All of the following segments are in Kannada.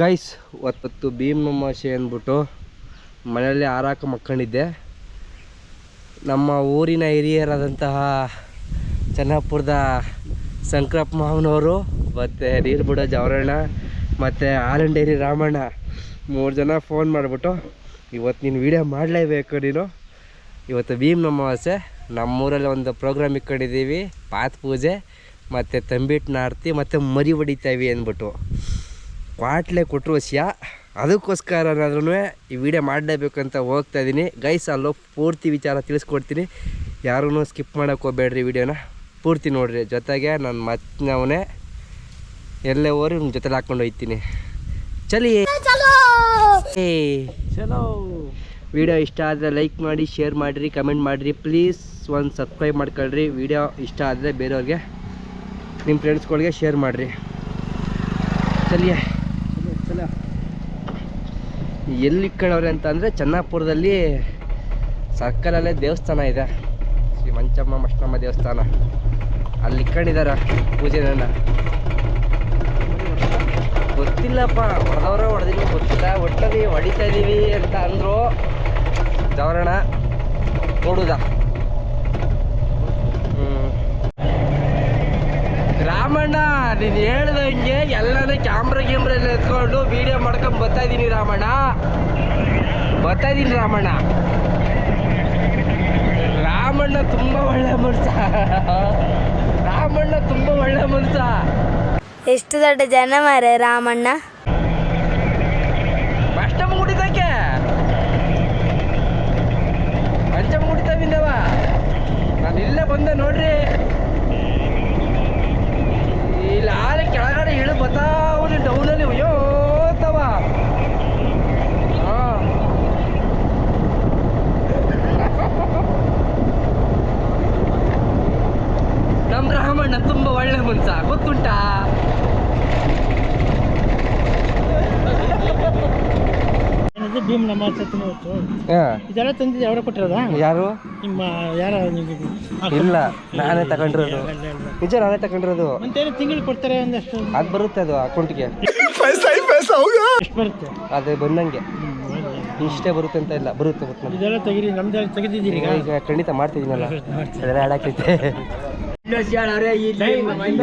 ಗೈಸ್ ಹೊತ್ತು ಭೀಮಮಾಸೆ ಅಂದ್ಬಿಟ್ಟು ಮನೆಯಲ್ಲಿ ಆರಾಕ ಮಕ್ಕಂಡಿದ್ದೆ. ನಮ್ಮ ಊರಿನ ಹಿರಿಯರಾದಂತಹ ಚೆನ್ನಾಪುರದ ಸಂಕ್ರಪ್ಪ ಮಾವನವರು ಮತ್ತು ನೀರು ಬಿಡೋ ಜವರಣ್ಣ ಮತ್ತು ಆಲನ್ ಡೈರಿ ರಾಮಣ್ಣ 3 ಜನ ಫೋನ್ ಮಾಡಿಬಿಟ್ಟು ಇವತ್ತು ನೀನು ವೀಡಿಯೋ ಮಾಡಲೇಬೇಕು ನೀನು. ಇವತ್ತು ಭೀಮಮಾಸೆ ನಮ್ಮೂರಲ್ಲಿ ಒಂದು ಪ್ರೋಗ್ರಾಮ್ ಇಟ್ಕೊಂಡಿದ್ದೀವಿ, ಪಾತ್ ಪೂಜೆ ಮತ್ತು ತಂಬಿಟ್ಟು ಆರತಿ ಮತ್ತು ಮರಿ ಹೊಡಿತಾಯಿವಿ ಅಂದ್ಬಿಟ್ಟು ಕ್ವಾಟ್ಲೆ ಕೊಟ್ಟರು ವಿಷಯ. ಅದಕ್ಕೋಸ್ಕರನಾದ್ರೂ ಈ ವಿಡಿಯೋ ಮಾಡಲೇಬೇಕಂತ ಹೋಗ್ತಾಯಿದ್ದೀನಿ ಗೈಸ್. ಅಲ್ಲೋ ಪೂರ್ತಿ ವಿಚಾರ ತಿಳಿಸ್ಕೊಡ್ತೀನಿ, ಯಾರೂ ಸ್ಕಿಪ್ ಮಾಡೋಕ್ಕೆ ಹೋಗ್ಬೇಡ್ರಿ ವಿಡಿಯೋನ ಪೂರ್ತಿ ನೋಡಿರಿ. ಜೊತೆಗೆ ನನ್ನ ಮತ್ತವನೇ ಎಲ್ಲೇ ಹೋರಿ ನಿಮ್ಮ ಜೊತೆಲಿ ಹಾಕ್ಕೊಂಡು ಹೋಗ್ತೀನಿ. ಚಲಿ ಚಲೋ. ವಿಡಿಯೋ ಇಷ್ಟ ಆದರೆ ಲೈಕ್ ಮಾಡಿ, ಶೇರ್ ಮಾಡಿರಿ, ಕಮೆಂಟ್ ಮಾಡಿರಿ, ಪ್ಲೀಸ್ ಒಂದು ಸಬ್ಸ್ಕ್ರೈಬ್ ಮಾಡ್ಕೊಳ್ರಿ. ವಿಡಿಯೋ ಇಷ್ಟ ಆದರೆ ಬೇರೆಯವ್ರಿಗೆ ನಿಮ್ಮ ಫ್ರೆಂಡ್ಸ್ಗಳಿಗೆ ಶೇರ್ ಮಾಡಿರಿ. ಚಲಿಯೇ ಚಲೋ. ಎಲ್ಲಿ ಇಕ್ಕಳವ್ರೆ ಅಂತ ಅಂದರೆ ಚೆನ್ನಾಪುರದಲ್ಲಿ ಸರ್ಕಲಲ್ಲೇ ದೇವಸ್ಥಾನ ಇದೆ, ಶ್ರೀ ಮಂಚಮ್ಮ ಮಷ್ಟಮ್ಮ ದೇವಸ್ಥಾನ. ಅಲ್ಲಿ ಇಕ್ಕೊಂಡಿದ್ದಾರೆ ಪೂಜೆನ. ಗೊತ್ತಿಲ್ಲಪ್ಪ, ಹೊಡೆದವ್ರೆ ಹೊಡೆದಿಲ್ಲ ಗೊತ್ತಿಲ್ಲ, ಒಟ್ಟಲ್ಲಿ ಹೊಡಿತಾ ಇದ್ದೀವಿ ಅಂತ ಅಂದರು. ಜವರಣ ನೋಡುದ ರಾಮಣ್ಣ, ನೀನು ಹೇಳ್ದಂಗೆ ಎಲ್ಲನೂ ಕ್ಯಾಮ್ರಾ ಎಲ್ಲ ಎತ್ಕೊಂಡು ವೀಡಿಯೋ ಮಾಡ್ಕೊಂಡು ಬರ್ತಾಯಿದ್ದೀನಿ ರಾಮಣ್ಣ. ರಾಮಣ್ಣ ತುಂಬ ಒಳ್ಳೆ ಮನುಷ್ಯ. ರಾಮಣ್ಣ ತುಂಬ ಒಳ್ಳೆ ಮನುಷ್ಯ. ಎಷ್ಟು ದೊಡ್ಡ ಜನ ಮಾರೆ ರಾಮಣ್ಣ. ಅಷ್ಟಮ ಕುಡಿತಕ್ಕೆ ಪಂಚಮ ಕುಡಿತ ಬಿಂದವ. ನಾನು ಇಲ್ಲೇ ಬಂದೆ ನೋಡ್ರಿ, ಇಲ್ಲಿ ಆಲೆ ಕೆಳಗಡೆ ಇಳು ಬತ್ತಾವು ಡೌನಲ್ಲಿ ಅಯ್ಯೋತವ. ನಮ್ಮ ರಾಮಣ್ಣ ತುಂಬ ಒಳ್ಳೆ ಮನುಷ್ಯ, ಗೊತ್ತುಂಟಾ? ಇದೆಲ್ಲ ತಂದಿದ್ದು ಯಾರು ಕೊಟ್ಟಿರೋದಾ? ಯಾರು? ನಿಮ್ಮ ಯಾರ? ಇಲ್ಲ, ನಾನೇ ತಗೊಂಡಿರೋದು. ನಿಜ, ನಾನೇ ತಗೊಂಡಿರೋದು. ಅಂತೇಳಿ ತಿಂಗಳು ಕೊಡ್ತಾರೆ ಒಂದಷ್ಟು. ಅದು ಬರುತ್ತೆ, ಅದು ಅಕೌಂಟ್ಗೆ ಎಷ್ಟು ಬರುತ್ತೆ? ಅದು ಬಂದಂಗೆ ಇಷ್ಟೇ ಬರುತ್ತೆ ಅಂತ ಇಲ್ಲ, ಬರುತ್ತೆ. ಇದೆಲ್ಲ ತೆಗೀರಿ, ನಮ್ದೆಲ್ಲ ತೆಗೆದಿದ್ದೀರಿ ಈಗ ಖಂಡಿತ ಮಾಡ್ತಿದ್ದೀನಲ್ಲ, ಅದೆಲ್ಲ ಹಾಡಾಕೈತೆ.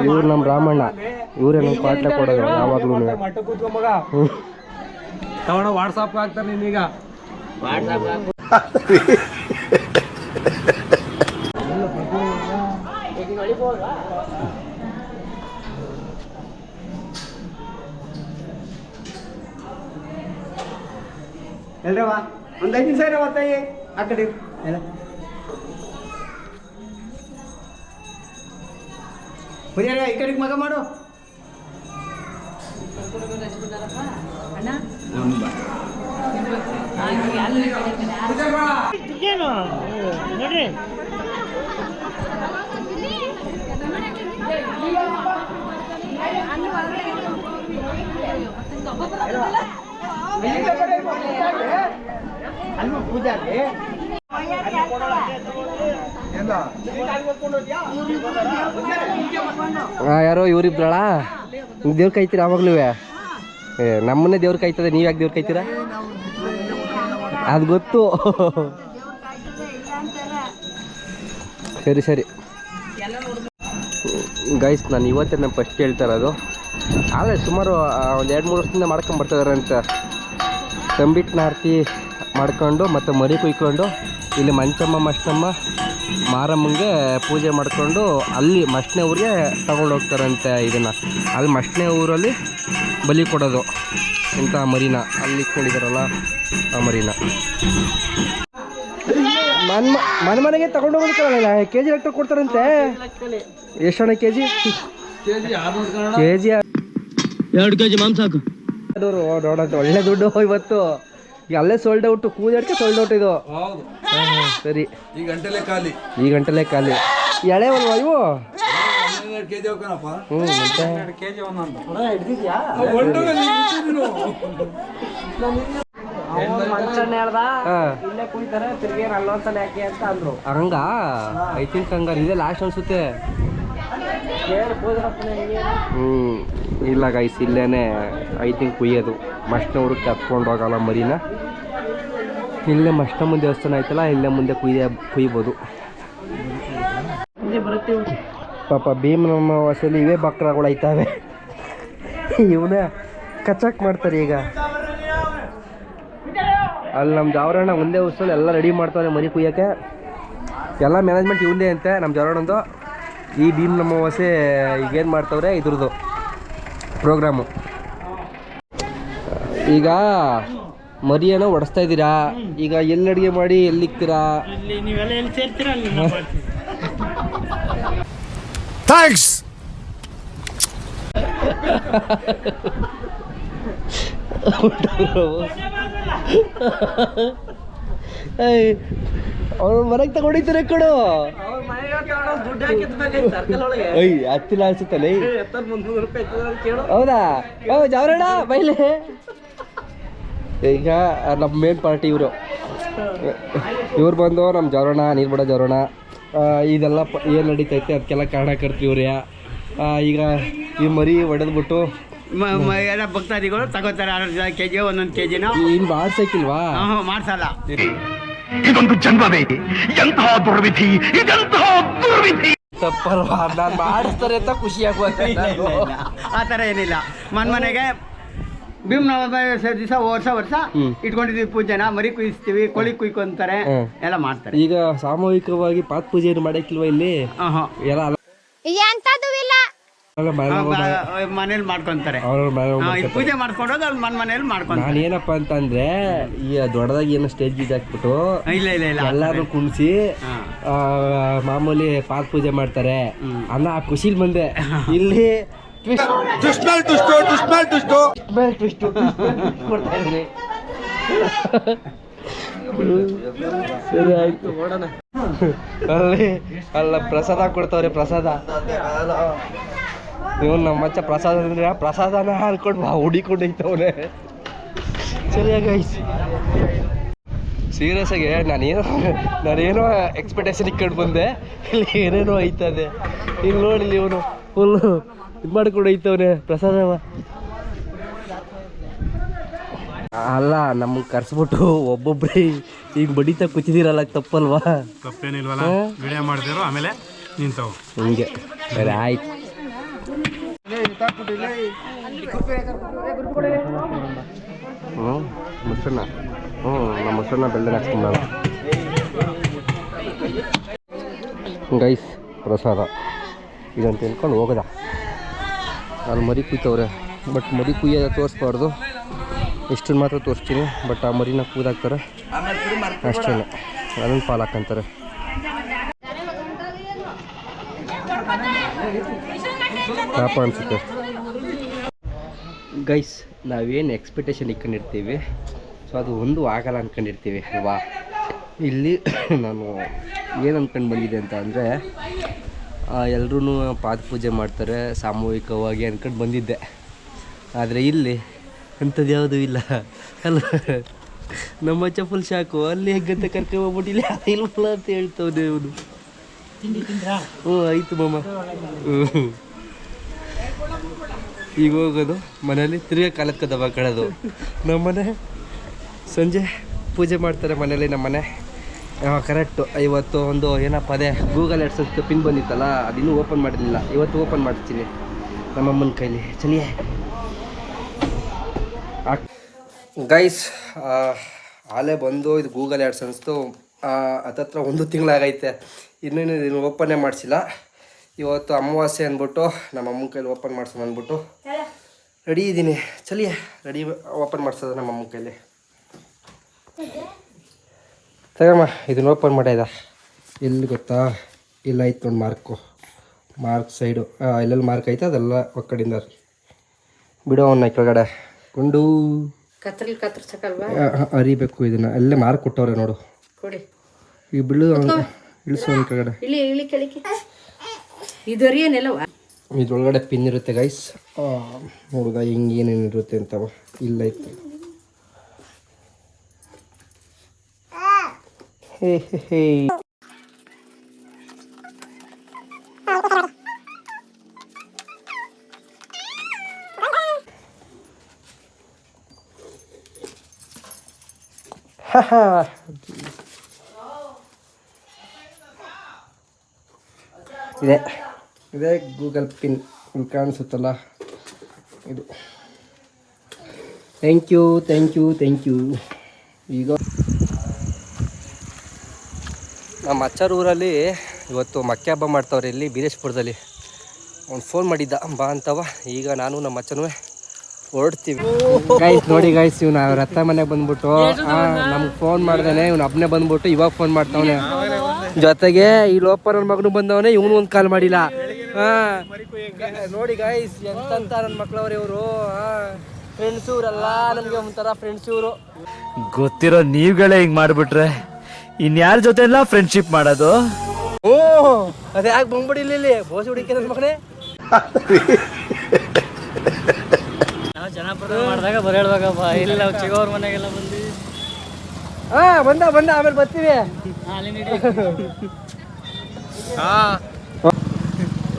ಇವ್ರು ನಮ್ಮ ರಾಮಣ್ಣ, ಇವರೇ ನಮ್ಮ ಪಾಠ ಕೊಡೋದು ಯಾವಾಗ್ಲೂ. ತಗೊಂಡ ವಾಟ್ಸಾಪ್ ಹಾಕ್ತಾರೆ ನೀನೀಗ. ಎಲ್ರವ ಒಂದು 5 ನಿಮಿಷ ಇರವ ತಾಯಿ ಆ ಕಡೆ ಎಲ್ಲ ಹುರಿಯಾರ ಈ ಕಡೆಗೆ ಮಗ ಮಾಡು. ಏನು ನೋಡ್ರಿ, ಪೂಜಾಗೆ ಯಾರೋ ಇವ್ರಿಬ್ರಳ ದೇವ್ರ ಕಾಯ್ತೀರ ಯಾವಾಗ್ಲೂ. ನಮ್ಮನ್ನೇ ದೇವ್ರ ಕಾಯ್ತದೆ, ನೀವು ಯಾಕೆ ದೇವ್ರ ಕಾಯ್ತೀರಾ? ಅದು ಗೊತ್ತು. ಸರಿ ಗೈಸ್, ನಾನು ಇವತ್ತೇ ನಾನು ಫಸ್ಟ್ ಹೇಳ್ತಾ ಇರೋದು. ಆದರೆ ಸುಮಾರು ಒಂದು 2-3 ವರ್ಷದಿಂದ ಮಾಡ್ಕೊಂಬರ್ತಿದ್ದಾರೆ ಅಂತ. ತಂಬಿಟ್ಟು ಆರತಿ ಮಾಡ್ಕೊಂಡು ಮತ್ತು ಮರಿ ಕುಯ್ಕೊಂಡು ಇಲ್ಲಿ ಮಂಚಮ್ಮ ಮಷ್ಟಮ್ಮ ಮಾರಮ್ಮಂಗೆ ಪೂಜೆ ಮಾಡಿಕೊಂಡು ಅಲ್ಲಿ ಮಷ್ಟನೇ ಊರಿಗೆ ತಗೊಂಡು ಹೋಗ್ತಾರಂತೆ. ಇದನ್ನು ಅಲ್ಲಿ ಮಷ್ಟನೇ ಊರಲ್ಲಿ ಬಲಿ ಕೊಡೋದು ಇಂಥ ಮರಿನ. ಅಲ್ಲಿ ಇಟ್ಕೊಂಡಿದ್ದಾರಲ್ಲ ಆ ಮರಿನ ಮನೆಗೆ ತಗೊಂಡು ಹೋಗ್ತಾರಲ್ಲ. ಕೆ ಜಿ ಲೆಕ್ಕ ಕೊಡ್ತಾರಂತೆ. ಎಷ್ಟಣ್ಣ ಕೆ ಜಿ? ಎರಡು ಕೆಜಿ ಮಾಂಸ ಹಾಕು. ನೋಡೋದು ಒಳ್ಳೆ ದುಡ್ಡು ಇವತ್ತು. ಈಗ ಅಲ್ಲೇ ಸೋಲ್ಡ್ ಔಟ್, ಕೂದಕ್ಕೆ ಸೋಲ್ಡ್ ಔಟ್ ಇದು. ಸರಿ, ಈ ಗಂಟೆಲೆ ಖಾಲಿ. ಎಳೆ ಅಲ್ವಾ ಇವು? ಹಂಗ ಐ ಥಿಂಕ್ ಹಂಗಾರ ಇದೆ ಲಾಸ್ಟ್ ಅನ್ಸುತ್ತೆ. ಇಲ್ಲ ಗೈಸ್, ಇಲ್ಲೇ ಐ ಥಿಂಕ್ ಕುಯ್ಯೋದು. ಮಸ್ಟ್ನ ಹುಡುಕಿ ಹತ್ಕೊಂಡು ಹೋಗಲ್ಲ ಮರಿನ. ಇಲ್ಲೇ ಮಸ್ಟಮ್ಮ ದೇವಸ್ಥಾನ ಐತಲ್ಲ, ಇಲ್ಲೇ ಮುಂದೆ ಕುಯ್ಬೋದು. ಪಾಪ ಭೀಮನ ವಾಸಲ್ಲಿ ಇವೇ ಬಕ್ರಾಗಳು ಐತಾವೆ. ಇವನ್ನ ಕಚಾಕ್ ಮಾಡ್ತಾರೆ ಈಗ. ಅಲ್ಲಿ ನಮ್ಮ ಜಾವರಣ್ಣ ಒಂದೇ ವರ್ಷದಲ್ಲಿ ಎಲ್ಲ ರೆಡಿ ಮಾಡ್ತಾರೆ ಮರಿ ಕುಯ್ಯೋಕ್ಕೆ. ಎಲ್ಲ ಮ್ಯಾನೇಜ್ಮೆಂಟ್ ಇವಂದೇ ಅಂತೆ ನಮ್ಮ ಜಾವರಣಂದು. ಈ ಭೀಮನ ಅಮಾವಾಸ್ಯೆ ಈಗೇನು ಮಾಡ್ತವ್ರೆ ಇದ್ರದ್ದು ಪ್ರೋಗ್ರಾಮು. ಈಗ ಮರಿಯನ್ನು ಒಡಿಸ್ತಾ ಇದ್ದೀರಾ. ಈಗ ಎಲ್ಲಿ ಅಡುಗೆ ಮಾಡಿ ಎಲ್ಲಿ ಇಕ್ತೀರಾ? ನೀವೆಲ್ಲ ಎಲ್ಲಿ ಸೇರ್ತೀರಾ ಅಲ್ಲಿ ಥ್ಯಾಂಕ್ಸ್. ಅವ್ರು ಮನೆಗೆ ತಗೊಂಡಿದ್ದಾರೆ ಕೊಡು. ಹತ್ತಿಲ್ಲ ಅನ್ಸುತ್ತಲ್ಲ. ಹೌದಾ? ಜಾವರಣ್ಣ ಬೈಲೆ. ಈಗ ನಮ್ಮ ಮೇನ್ ಪಾರ್ಟಿ ಇವ್ರು ಬಂದು ನಮ್ಮ ಜಾವರಣ್ಣ, ನೀರು ಬಿಡೋ ಜಾವರಣ್ಣ. ಇದೆಲ್ಲ ಏನು ನಡೀತೈತೆ ಅದಕ್ಕೆಲ್ಲ ಕಾರಣ ಕರ್ತೀವಿ ಇವ್ರೆ. ಈಗ ಈ ಮರಿ ಹೊಡೆದ್ಬಿಟ್ಟು ಎಲ್ಲ ಭಕ್ತಾದಿಗಳು ತಗೋತಾರೆ 6 kg 1 kg. ಇನ್ನು ಮಾಡ್ಸಕ್ಕಿಲ್ವಾ? ಮಾಡ್ಸಲ್ಲ. ಇದೊಂದು ಜನ್ಮವೇ, ಎಂತಹ ದುರ್ವಿಧಿ, ಇದೆಂತಹ ದುರ್ವಿಧಿ. ತಪ್ಪಲ್ವಾ? ನಾನು ಮಾಡಿಸ್ತಾರೆ ಅಂತ ಖುಷಿ ಆಗುವಂತೆ. ಆ ಥರ ಏನಿಲ್ಲ. ಮನೆಗೆ ಭೀಮನ ದಿವಸ ವರ್ಷ ಇಟ್ಕೊಂಡಿದ್ದೀವಿ ಪೂಜೆನ. ಮರಿ ಕುಯ್ಸ್ತೀವಿ, ಕೋಳಿ ಕುಯ್ಕೊಂತಾರೆ, ಎಲ್ಲ ಮಾಡ್ತಾರೆ. ಈಗ ಸಾಮೂಹಿಕವಾಗಿ ಪಾತ್ ಪೂಜೆಯನ್ನು ಮಾಡಕ್ಕಿಲ್ವಾ ಇಲ್ಲಿ? ಎಲ್ಲ ಮನೇಲಿ ಮಾಡ್ಕೊಂತಾರೆ. ಪೂಜೆ ಮಾಡ್ಕೊಂಡೋದು ಅಲ್ಲಿ ಮನೇಲಿ ಮಾಡ್ಕೊಂತಾರೆ. ನಾನು ಏನಪ್ಪ ಅಂತಂದ್ರೆ ಈ ದೊಡ್ಡದಾಗಿ ಏನೋ ಸ್ಟೇಜ್ ಗೀಜ್ ಹಾಕ್ಬಿಟ್ಟು ಇಲ್ಲ ಎಲ್ಲಾರು ಕುಣಿಸಿ ಮಾಮೂಲಿ ಪಾತ್ ಪೂಜೆ ಮಾಡ್ತಾರೆ ಅನ್ನೋ ಆ ಖುಷಿಲ್ ಬಂದೆ. ಇಲ್ಲಿ ಸರಿ ಆಯ್ತು, ನೋಡೋಣ. ಅಲ್ಲ ಪ್ರಸಾದ ಕೊಡ್ತಾವ್ರೆ. ಪ್ರಸಾದ ಇವನು ನಮ್ಮ ಮಚ್ಚ ಪ್ರಸಾದ ಅಂದ್ರೆ ಪ್ರಸಾದನ ಅನ್ಕೊಂಡು ಹುಡಿಕೊಂಡು ಐತವ್ರೆ. ಸರಿಯಾಗಿ ಸೀರಿಯಸ್ ಆಗಿ ನಾನೇನೋ ಎಕ್ಸ್ಪೆಕ್ಟೇಷನ್ ಇಕ್ಕೊಂಡು ಬಂದೆ. ಇಲ್ಲಿ ಏನೇನೋ ಐತದೆ. ಇಲ್ಲಿ ನೋಡಿ ಇವನು ಫುಲ್ಲು ಇದು ಮಾಡ್ಕೊಂಡು ಐತವ್ರೆ ಪ್ರಸಾದವ. ಅಲ್ಲ ನಮಗೆ ಕರ್ಸ್ಬಿಟ್ಟು ಒಬ್ಬೊಬ್ಬರೇ ಈಗ ಬಡಿತಾ ಕೂತಿದ್ದೀರಲ್ಲ, ತಪ್ಪಲ್ವಾ? ತಪ್ಪೇನಿಲ್ವಲ್ಲ, ವಿಡಿಯೋ ಮಾಡ್ತಿರೋ ಆಮೇಲೆ ನಿಂತವು ಹಿಂಗೆ. ಸರಿ ಆಯ್ತು. ಮೊಸರನ್ನ ನಮ್ಮ ಮೊಸರನ್ನ ಬೆಳ್ಳಿ ಹಾಕ್ಸ್ಕೊಂಡ ಗೈಸ್ ಪ್ರಸಾದ ಇದಂತ ತಿಳ್ಕೊಂಡು ಹೋಗೋದ. ಅಲ್ಲಿ ಮರಿ ಕುಯ್ತವ್ರೆ, ಬಟ್ ಮರಿ ಕುಯ್ಯೋದ ತೋರಿಸ್ಬಾರ್ದು, ಇಷ್ಟನ್ನು ಮಾತ್ರ ತೋರಿಸ್ತೀನಿ. ಬಟ್ ಆ ಮರಿನ ಕೂದಾಕ್ತಾರೆ ಅಷ್ಟೇ, ಅದನ್ನು ಪಾಲು ಹಾಕಂತಾರೆ. ಪಾಪ ಅನಿಸುತ್ತೆ ಗೈಸ್. ನಾವೇನು ಎಕ್ಸ್ಪೆಕ್ಟೇಷನ್ ಇಟ್ಕೊಂಡಿರ್ತೀವಿ, ಸೊ ಅದು ಒಂದು ಆಗಲ್ಲ ಅಂದ್ಕೊಂಡಿರ್ತೀವಿ ಅಲ್ವಾ? ಇಲ್ಲಿ ನಾನು ಏನು ಅಂದ್ಕೊಂಡು ಬಂದಿದ್ದೆ ಅಂತ ಅಂದರೆ ಎಲ್ಲರೂ ಪಾದ ಪೂಜೆ ಮಾಡ್ತಾರೆ ಸಾಮೂಹಿಕವಾಗಿ ಅಂದ್ಕೊಂಡು ಬಂದಿದ್ದೆ. ಆದರೆ ಇಲ್ಲಿ ಅಂಥದ್ದು ಯಾವುದೂ ಇಲ್ಲ ಅಲ್ಲ. ನಮ್ಮ ಫುಲ್ ಶಾಕು. ಅಲ್ಲಿ ಹೆಗ್ಗಂತ ಕರ್ಕೊಂಬೋಗ್ಬಿಟ್ಟಿಲ್ಲ ಇಲ್ವಲ್ಲ ಅಂತ ಹೇಳ್ತವ್ನೆ ಅವನು. ಹ್ಞೂ ಆಯಿತು ಮಾಮ. ಈಗ ಹೋಗೋದು ಮನೇಲಿ ತಿರ್ಗಾ ಕಾಲಕ್ಕೆ ದಬ ಕಳೋದು. ನಮ್ಮನೆ ಸಂಜೆ ಪೂಜೆ ಮಾಡ್ತಾರೆ ಮನೇಲಿ. ನಮ್ಮನೆ ಕರೆಕ್ಟು ಇವತ್ತು ಒಂದು ಏನಪ್ಪ ಅದೇ ಗೂಗಲ್ AdSense ಪಿನ್ ಬಂದಿತ್ತಲ್ಲ, ಅದಿನ್ನೂ ಓಪನ್ ಮಾಡಿರಲಿಲ್ಲ. ಇವತ್ತು ಓಪನ್ ಮಾಡ್ತೀನಿ ನಮ್ಮಮ್ಮನ ಕೈಲಿ. ಚಲಿಯೇ ಗೈಸ್, ಆಲೇ ಬಂದು ಇದು ಗೂಗಲ್ AdSense ಹತ್ತತ್ರ 1 ತಿಂಗಳಾಗೈತೆ. ಇನ್ನೇನು ಓಪನ್ನೇ ಮಾಡಿಸಿಲ್ಲ. ಇವತ್ತು ಅಮಾವಾಸ್ಯೆ ಅಂದ್ಬಿಟ್ಟು ನಮ್ಮ ಅಮ್ಮನ ಕೈಲಿ ಓಪನ್ ಮಾಡ್ಸೋಣ ಅಂದ್ಬಿಟ್ಟು ರೆಡಿ ಇದ್ದೀನಿ. ಚಲಿಯೇ ರೆಡಿ ಓಪನ್ ಮಾಡಿಸೋದು ನಮ್ಮ ಅಮ್ಮನ ಕೈಲಿ. ತಗಮ್ಮ ಇದನ್ನು ಓಪನ್ ಮಾಡ್ಯದ. ಎಲ್ಲಿ ಗೊತ್ತಾ? ಇಲ್ಲ ಐತೆ ನೋಡಿ ಮಾರ್ಕ್ ಸೈಡು ಎಲ್ಲೆಲ್ಲಿ ಮಾರ್ಕ್ ಐತೆ ಅದೆಲ್ಲ ಒಕ್ಕಡಿಂದ ಬಿಡೋ ಅವನ್ನ ಕೆಳಗಡೆ ಕೊಂಡು ಅರಿಬೇಕು. ಇದನ್ನು ಅಲ್ಲೇ ಮಾರ್ಕ್ ಕೊಟ್ಟವ್ರೆ ನೋಡು. ಈ ಬಿಡು ಇಳಿಸೋ ಅವನ ಕೆಳಗಡೆ. ಇದ್ರೊಳಗಡೆ ಪಿನ್ ಇರುತ್ತೆ ಗೈಸ್. ನೋಡುದ ಹಿಂಗೆ ಏನೇನು ಇರುತ್ತೆ ಅಂತವ. ಇಲ್ಲ ಇತ್ತು. ಹೇ ಹೇ ಹೇ ಇದೆ ಇದೇ ಗೂಗಲ್ ಪಿನ್ ಇಲ್ಲಿ ಕಾಣಿಸುತ್ತಲ್ಲ ಇದು. Thank you. ಈಗ ನಮ್ಮ ಅಚ್ಚರ ಊರಲ್ಲಿ ಇವತ್ತು ಮಕ್ಕೆ ಹಬ್ಬ ಮಾಡ್ತಾವ್ರೆ ಇಲ್ಲಿ ಬೀರೇಶ್ಪುರದಲ್ಲಿ. ಅವ್ನು ಫೋನ್ ಮಾಡಿದ್ದ ಬಾ ಅಂತವ. ಈಗ ನಾನು ನಮ್ಮ ಅಚ್ಚನೂ ಹೊರಡ್ತೀವಿ. ಗೈಸ್ ನೋಡಿ ಗೈಸ್, ಇವ್ನು ಅವ್ರ ಅತ್ತ ಮನೆಗೆ ಬಂದ್ಬಿಟ್ಟು ನಮ್ಗೆ ಫೋನ್ ಮಾಡ್ದಾನೆ. ಇವ್ನು ಒಬ್ಬನೇ ಬಂದ್ಬಿಟ್ಟು ಇವಾಗ ಫೋನ್ ಮಾಡ್ತಾವನೆ. ಜೊತೆಗೆ ಈ ಲೋಪ ನನ್ನ ಮಗನು ಬಂದವನೇ, ಇವನು ಒಂದು ಕಾಲ್ ಮಾಡಿಲ್ಲ. ನೋಡಿ ಗೈಸ್ ಎಂತ ನನ್ನ ಮಕ್ಳವ್ರೆ ಇವರು. ಫ್ರೆಂಡ್ಸ್ ಇವರೆಲ್ಲ ನನಗೆ ಒಂಥರ ಫ್ರೆಂಡ್ಸ್ ಇವರು. ಗೊತ್ತಿರೋ ನೀವುಗಳೇ ಹಿಂಗ್ ಮಾಡ್ಬಿಟ್ರೆ ಇನ್ಯಾರ ಜೊತೆ ಎಲ್ಲ ಫ್ರೆಂಡ್ಶಿಪ್ ಮಾಡೋದು? ಓ ಅದೇ ಯಾಕೆ ಬಂದ್ಬಿಡಿಲ್ಲ ಇಲ್ಲಿ ಬೋಸ್ ಹುಡುಕಿ ನನ್ನ ಮಗನೇ. ನಾವು ಜನಪದ ಮಾಡಿದಾಗ ಬರ ಹೇಳ್ಬೇಕಪ್ಪ. ಇಲ್ಲಿ ನಾವು ಚಿಗೋರ್ ಮನೆಗೆಲ್ಲ ಬಂದ್ವಿ. ಬಂದ ಆಮೇಲೆ ಬರ್ತೀವಿ.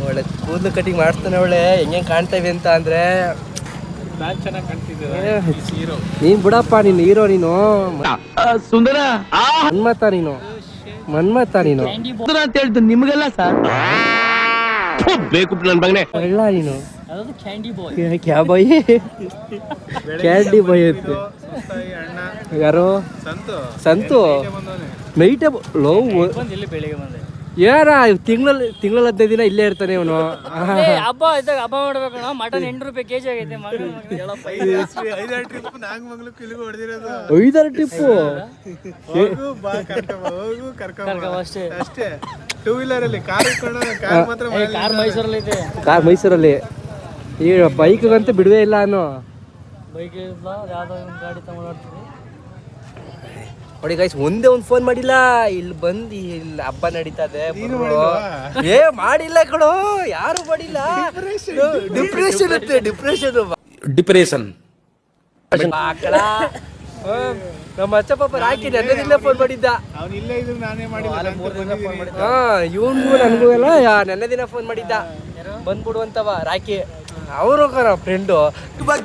ಒಳ್ಳೆ ಕೂದಲು ಕಟಿಂಗ್ ಮಾಡ್ತಾನೆ. ಒಳ್ಳೆ ಹೆಂಗೆ ಕಾಣ್ತೇವೆ ಅಂತ ಅಂದ್ರೆ ಚೆನ್ನಾಗಿ ಕಾಣ್ತಿದ್ದೆ. ನೀನ್ ಬಿಡಪ್ಪ, ನೀನು ಹೀರೋ. ನೀನು ಸುಂದರ ಮನ್ಮತ ನೀನು ಅಂತ ಹೇಳ್ತು ನಿಮ್ಗೆಲ್ಲ ಸರ್ ಬೇಕು ನನ್ನ ಮಗನೇ. ಒಳ್ಳ ನೀನು ಅದೊಂದು ಕ್ಯಾಂಡಿ ಬಾಯ್. ಕ್ಯಾಂಡಿ ಬಾಯ್ ಅಂತೆ. ಯಾರು? ಸಂತು ನೈಟೇ ಲವ್ ಇಲ್ಲಿ ಬೆಳಿಗ್ಗೆ ಬಂದೆ. ಯಾರ ತಿಂಗಳಲ್ಲಿ 15 ದಿನ ಇಲ್ಲೇ ಇರ್ತಾನೆ ಇವನು. ಹಬ್ಬ ಇದ್ದಾಗ ಹಬ್ಬ ಮಾಡ್ಬೇಕು. ಮಟನ್ 8 ರೂಪಾಯಿ ಕೆಜಿ ಆಗೈತೆ. 5 ಟ್ರಿಪ್ ನಾಗಮಂಗಲಕ್ಕೆ ಇಲ್ಲಿಗೂ ಹೊಡೆದಿರೋದು. 5 ಟ್ರಿಪ್ಪು ಅಷ್ಟೇ ಅಷ್ಟೇ. 2 ವೀಲರ್ ಅಲ್ಲಿ ಕಾರ್ ಮಾತ್ರ ಕಾರ್ ಮೈಸೂರಲ್ಲಿ ಐತೆ. ಕಾರ್ ಮೈಸೂರಲ್ಲಿ. ಈ ಬೈಕ್ಗಂತೂ ಬಿಡುವೇ ಇಲ್ಲ ಅನ್ನೋ. ಬೈಕ್ ಯಾವ್ದೋ ಒಂದು ಗಾಡಿ ತಗೊಂಡು ನೋಡಿ ಗೈಸ್, ಒಂದೇ ಒಂದು ಫೋನ್ ಮಾಡಿಲ್ಲ. ಇಲ್ಲಿ ಬಂದು ಇಲ್ಲಿ ಹಬ್ಬ ನಡೀತದೆ. ಏ ಮಾಡಿಲ್ಲ ಕಣೋ, ಯಾರು ಮಾಡಿಲ್ಲ. ಡಿಪ್ರೆಷನ್ ನಮ್ಮ ಅಚ್ಚ ಪಾಪ ರಾಕಿ ನೆನ್ನೆದಿಲ್ಲ ಫೋನ್ ಮಾಡಿದ್ದ. ಅವ್ನು ಇಲ್ಲೇ ಇದ್ರು ನಾನೇ ಮಾಡಿಲ್ಲ. ಇವನ್ಗೂ ನನಗೂ ಎಲ್ಲ ನೆನ್ನೆ ದಿನ ಫೋನ್ ಮಾಡಿದ್ದ ಬಂದ್ಬಿಡುವಂತವ ರಾಕಿ. ಅವರು ಫ್ರೆಂಡು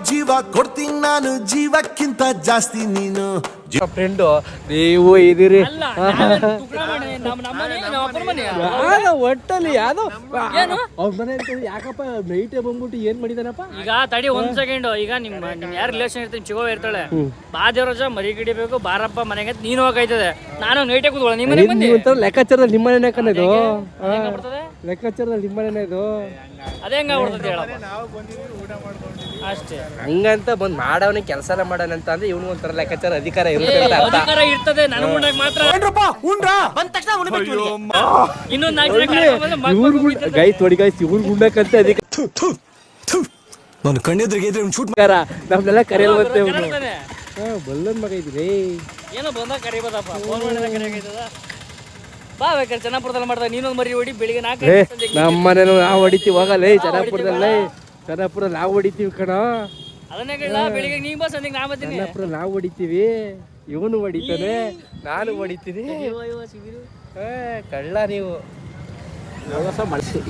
ಜೀವ ಕೊಡ್ತೀನಿ ನಾನು, ಜೀವಕ್ಕಿಂತ ಜಾಸ್ತಿ ನೀನು. ಫ್ರೆಂಡು ನೀವು ಇದೀರಿ. ಒಟ್ಟಲ್ಲಿ ಯಾವ್ದೋ ಅವ್ರ ಮನೆ ಯಾಕಪ್ಪ ನೈಟೇ ಬಂದ್ಬಿಟ್ಟು ಏನ್ ಮಾಡಿದಾನಪ್ಪ. ಈಗ ತಡಿ 1 ಸೆಕೆಂಡ್. ಈಗ ನಿಮ್ ಯಾರು ರಿಲೇಷನ್ ಇರ್ತೀನಿ ಚಿಗೋ ಇರ್ತಾಳೆ. ಬಾ ದೇವರಾಜ ಮರಿ ಗಿಡಿಬೇಕು ಬಾರಪ್ಪ ಮನೆಗೆ ನೀನು ಹೋಗೈತದೆ. ನಾನು ನೈಟೇ ಕೂತ್ಕೊಳ್ಳ ನಿಮ್ಮ ಮನೆಗೆ ಬಂದಿ. ಲೆಕ್ಕಾಚಾರದಲ್ಲಿ ನಿಮ್ಮ ಮನೆ ಇದು. ಲೆಕ್ಕಾಚಾರದಲ್ಲಿ ನಿಮ್ಮ ಮನೆ ಇದು. ಅದೇ ಹೆಂಗ ಬರ್ತದೆ ಹೇಳಪ್ಪ. ಅಷ್ಟೇ. ಹಂಗಂತ ಬಂದ್ ಮಾಡವನೇ ಕೆಲಸನ ಮಾಡೋಣಂತ ಅಂದ್ರೆ ಇವನು ಒಂಥರ ಲೆಕ್ಕಾಚಾರ ಅಧಿಕಾರ ಇರುತ್ತೆ ಅಂತ ಅರ್ಥ. ಅಧಿಕಾರ ಇರ್ತದೆ ನನಗೆ ಉಂಡಾಗ ಮಾತ್ರ. ಬಂದ ತಕ್ಷಣ ಉಣ್ಬೇಕು ಇವ್ನಿಗೆ. ಇನ್ನೊಂದು 4 ಜನ ಗೈಸ್ ನೋಡಿ ಗೈಸ್, ಇವ್ರು ಗುಂಡಕ್ಕಂತ ಅದಕ್ಕೆ ನಾನು ಕಣ್ಣೆದ್ರಿಗೆ ಇದ್ರೆ ಶೂಟ್ ನಮ್ನೆಲ್ಲ ಕರೆಯಲ್ವಂತೆ ಇವನು. ಬಲ್ಲನ್ ಮಗ ಇದ್ರಿ. ಏನೋ ಬಂದಾಗ ಕರಿಬೋದಪ್ಪ. ಫೋನ್ ಮಾಡಿದಾಗ ಕರಿಯಾಗೈತದ. ಬಾ ಬೇಕಾದ್ರೆ ಚೆನ್ನಾಪುರದಲ್ಲಿ ಮಾಡ್ದಾಗ ನೀನೊಂದು ಮರಿ ಹೊಡಿ. ಬೆಳಿಗ್ಗೆ 4 ನಮ್ಮ ಮನೇನು ನಾವು ಹೊಡಿತೀವಿ. ಹೋಗಲ್ಲ ಚೆನ್ನಾಪುರದಲ್ಲಿ ನಾವು ಹೊಡಿತೀವಿ ಕಣ. ಅದನ್ನೇ ಕೇಳ. ಬೆಳಿಗ್ಗೆ ನೀ ಬಾ, ಸಂಜೆಗೆ ನಾ ಬರ್ತೀನಿ. ಚೆನ್ನಾಪುರ ನಾವು ಹೊಡಿತೀವಿ, ಇವನು ಹೊಡಿತಾನೆ, ನಾನು ಹೊಡಿತೀನಿ. ಕಳ್ಳ ನೀವು.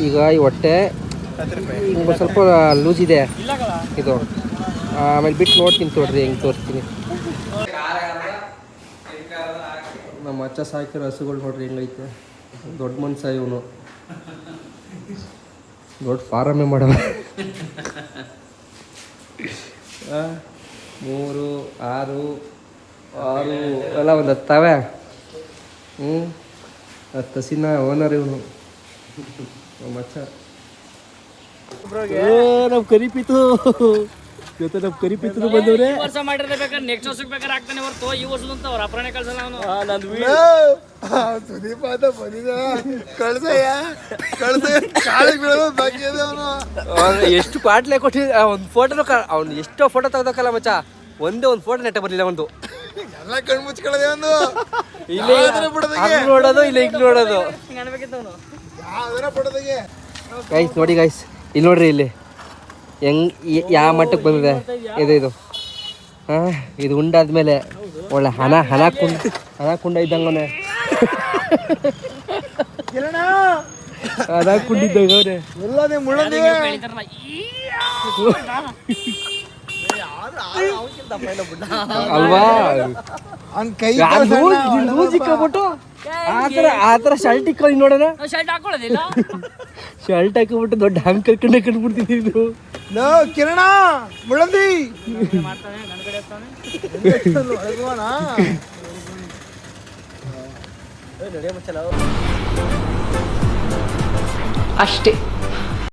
ಈಗ ಈ ಹೊಟ್ಟೆ ಈಗ ಸ್ವಲ್ಪ ಲೂಸ್ ಇದೆ ಇದು. ಆಮೇಲೆ ಬಿಟ್ಟು ನೋಡ್ತೀನಿ ತೋಡ್ರಿ, ಹೆಂಗೆ ತೋರಿಸ್ತೀನಿ. ನಮ್ಮ ಅಚ್ಚ ಸಾಕಿರೋ ಹಸುಗಳು ನೋಡ್ರಿ ಹೆಂಗೈತೆ. ದೊಡ್ಡ ಮನ್ಸ ಇವನು. ದೊಡ್ಡ ಫಾರಮೇ ಮಾಡವ. 3, 6 ಎಲ್ಲ ಒಂದು 10 ಅವೆ. 10 ಹಸಿನ ಓನರ್ ಇವನು ನಮ್ಮ ಅಚ್ಚ. ನಮ್ಮ ಕರಿಪಿತು ಜೊತೆ ನಮ್ಮ ಕರಿಪಿತ್ತು ಬಂದವ್ರೆ. ವರ್ಷ ಮಾಡಿದ್ರೆ ಬೇಕಾದ್ರೆ ನೆಕ್ಸ್ಟ್ ವರ್ಷಕ್ಕೆ ಬೇಕಾದ್ರೆ ಆಗ್ತಾನೆ ಹೊರತು ಈ ವರ್ಷದಂತ ಅವ್ರ ಅಪ್ರಾಣೆ ಕಳ್ಸಲ್ಲ ಅವನು. ಎಷ್ಟು ಪಾಟ್ಲೆ ಕೊಟ್ಟಿದ್ದ ಒಂದು ಫೋಟೋನು. ಅವ್ನು ಎಷ್ಟೋ ಫೋಟೋ ತೆಗ್ದಕ್ಕಲ್ಲ ಮಚ್ಚ, ಒಂದೇ ಒಂದು ಫೋಟೋ ನೆಟ್ಟ ಬರಲಿಲ್ಲ ಒಂದು. ಎಲ್ಲ ಕಣ್ಣು ಮುಚ್ಕೊಳ್ಳೋದೇ ಒಂದು. ಇಲ್ಲಿ ನೋಡೋದು, ಇಲ್ಲ ಈಗ ನೋಡೋದು. ಗೈಸ್ ನೋಡಿ ಗೈಸ್, ಇಲ್ಲಿ ನೋಡ್ರಿ ಇಲ್ಲಿ ಹೆಂಗ್ ಯಾವ ಮಟ್ಟಕ್ಕೆ ಬಂದಿದೆ ಇದು. ಇದು ಉಂಡಾದ್ಮೇಲೆ ಒಳ್ಳೆ ಹಣ ಕುಂಡ ಇದ್ದಂಗವನೆ. ಹಣ ಕುಂಡಿದ್ದಂಗವನೆ. ಅಲ್ವಾ ಅವ್ನ್ ಕೈ ಲೂಜಿಕ್ಬಿಟ್ಟು ಆ ಥರ ಶರ್ಟ್ ಇಕ್ಕೊಂಡು ನೋಡೋಣ. ಶರ್ಟ್ ಹಾಕೊಳ್ಳೋದಿಲ್ಲ. ಶರ್ಟ್ ಹಾಕೊಂಡ್ಬಿಟ್ಟು ದೊಡ್ಡ ಹಂಗ್ ಕರ್ಕೊಂಡೆ ಕಂಡ್ಬಿಡ್ತಿದ್ವಿ ಇದು. ಲೋ ಕಿರಣ ಮುಳಂದಿ ಮಾಡ್ತಾನೆ ನನ್ನ ಕಡೆ ಇರ್ತಾನೆ. ಅಷ್ಟೇ.